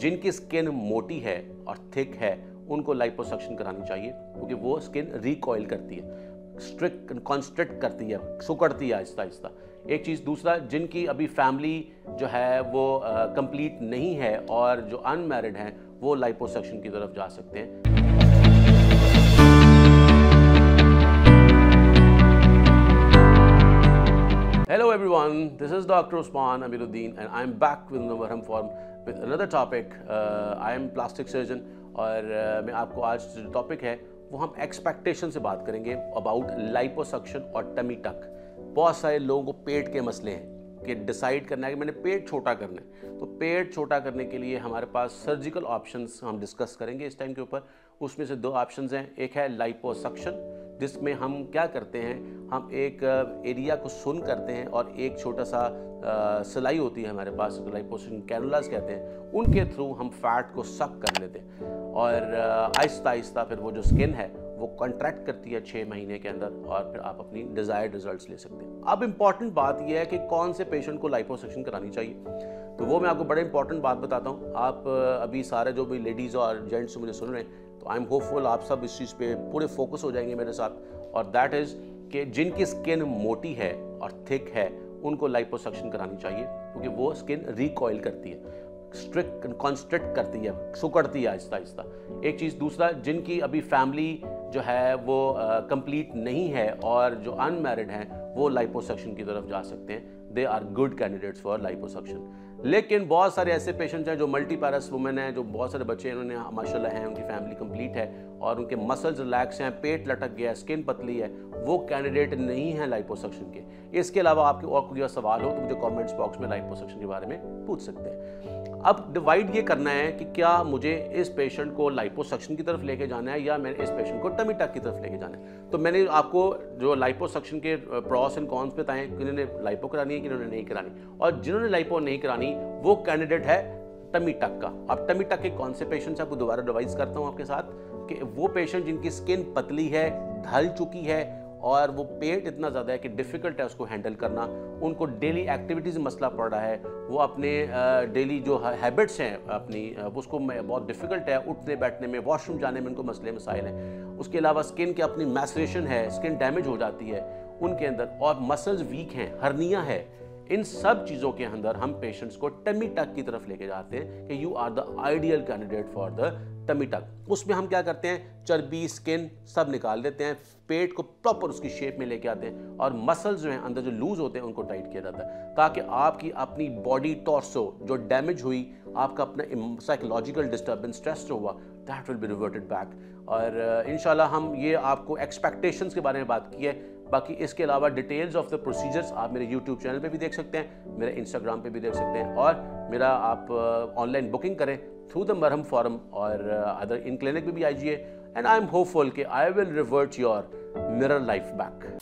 जिनकी स्किन मोटी है और थिक है उनको लाइपोसक्शन करानी चाहिए, क्योंकि वो स्किन रिकॉइल करती है, स्ट्रिक्ट कॉन्स्ट्रिक्ट करती है, सुकड़ती है आहिस्ता आहिस्ता। एक चीज़। दूसरा, जिनकी अभी फैमिली जो है वो कंप्लीट नहीं है और जो अनमैरिड हैं वो लाइपोसक्शन की तरफ जा सकते हैं। Hello everyone, this is Dr. Usman Amiruddin and I am back with Navarham Forum with another topic. I am plastic surgeon और मैं आपको आज जो टॉपिक है वो हम एक्सपेक्टेशन से बात करेंगे अबाउट लाइपोसक्शन और टमी टक। बहुत सारे लोगों को पेट के मसले हैं कि डिसाइड करना है कि मैंने पेट छोटा करना है, तो पेट छोटा करने के लिए हमारे पास सर्जिकल ऑप्शंस हम डिस्कस करेंगे इस टाइम के ऊपर। उसमें से दो ऑप्शंस हैं, एक है लाइपोसक्शन जिसमें हम क्या करते हैं, हम एक एरिया को सुन करते हैं और एक छोटा सा सिलाई होती है हमारे पास, लाइपोसक्शन कैनुलास कहते हैं, उनके थ्रू हम फैट को सक कर लेते हैं और आहिस्ता आहिस्ता फिर वो जो स्किन है वो कॉन्ट्रैक्ट करती है 6 महीने के अंदर और फिर आप अपनी डिज़ायर्ड रिजल्ट्स ले सकते हैं। अब इम्पॉर्टेंट बात यह है कि कौन से पेशेंट को लाइपोसक्शन करानी चाहिए, तो वो मैं आपको बड़े इंपॉर्टेंट बात बताता हूँ। आप अभी सारे जो भी लेडीज़ और जेंट्स मुझे सुन रहे हैं, तो आई एम होपफुल आप सब इस चीज़ पे पूरे फोकस हो जाएंगे मेरे साथ, और दैट इज़ कि जिनकी स्किन मोटी है और थिक है उनको लाइपोसक्शन करानी चाहिए, क्योंकि वो स्किन रिकॉइल करती है, स्ट्रिक्ट कॉन्स्ट्रिक्ट करती है, सुकड़ती है आहिस्ता आहिस्ता। एक चीज़। दूसरा, जिनकी अभी फैमिली जो है वो कंप्लीट नहीं है और जो अनमैरिड हैं वो लाइपोसक्शन की तरफ जा सकते हैं। They are good candidates for liposuction. लेकिन बहुत सारे ऐसे पेशेंट्स हैं जो मल्टीपैरस वुमेन हैं, जो बहुत सारे बच्चे इन्होंने माशाल्लाह हैं, उनकी फैमिली कंप्लीट है और उनके मसल्स रिलैक्स हैं, पेट लटक गया है, स्किन पतली है, वो कैंडिडेट नहीं है लाइपोसक्शन के। इसके अलावा आपके और कोई सवाल हो तो मुझे कमेंट्स बॉक्स में लाइपोसक्शन के बारे में पूछ सकते हैं। अब डिवाइड ये करना है कि क्या मुझे इस पेशेंट को लाइपोसक्शन की तरफ लेके जाना है या मैंने इस पेशेंट को टमी टक की तरफ लेके जाना है। तो मैंने आपको जो लाइपोसक्शन के प्रोस एंड कॉन्स बताएं, किन्होंने लाइपो करानी है, किन्होंने नहीं करानी, और जिन्होंने लाइपो नहीं करानी वो कैंडिडेट है टमी टक का। अब टमी टक के कौन से पेशेंट्स आपको दोबारा रिवाइज करता हूँ आपके साथ, कि वो पेशेंट जिनकी स्किन पतली है, ढल चुकी है और वो पेट इतना ज़्यादा है कि डिफ़िकल्ट है उसको हैंडल करना, उनको डेली एक्टिविटीज़ में मसला पड़ रहा है, वो अपने डेली जो हैबिट्स हैं अपनी उसको बहुत डिफ़िकल्ट है, उठने बैठने में, वॉशरूम जाने में उनको मसले मसाइल हैं। उसके अलावा स्किन की अपनी मैसरेशन है, स्किन डैमेज हो जाती है उनके अंदर, और मसल्स वीक हैं, हर्निया है। इन सब चीज़ों के अंदर हम पेशेंट्स को टमी टक की तरफ लेके जाते हैं कि you are the ideal candidate for the tummy tuck. उसमें हम क्या करते हैं, चर्बी, स्किन सब निकाल देते हैं, पेट को प्रॉपर उसकी शेप में लेके आते हैं और मसल्स जो हैं अंदर जो लूज होते हैं उनको टाइट किया जाता है, ताकि आपकी अपनी बॉडी टॉर्सो जो डैमेज हुई, आपका अपना साइकोलॉजिकल डिस्टर्बेंस, स्ट्रेस जो हुआ, that will be reverted back. और इंशाल्लाह हम ये आपको एक्सपेक्टेशंस के बारे में बात की है। बाकी इसके अलावा डिटेल्स ऑफ द प्रोसीजर्स आप मेरे यूट्यूब चैनल पे भी देख सकते हैं, मेरे इंस्टाग्राम पे भी देख सकते हैं, और मेरा आप ऑनलाइन बुकिंग करें थ्रू द मरहम फोरम और अदर इन क्लिनिक में भी आइए, एंड आई एम होपफुल कि I will revert your mirror life back.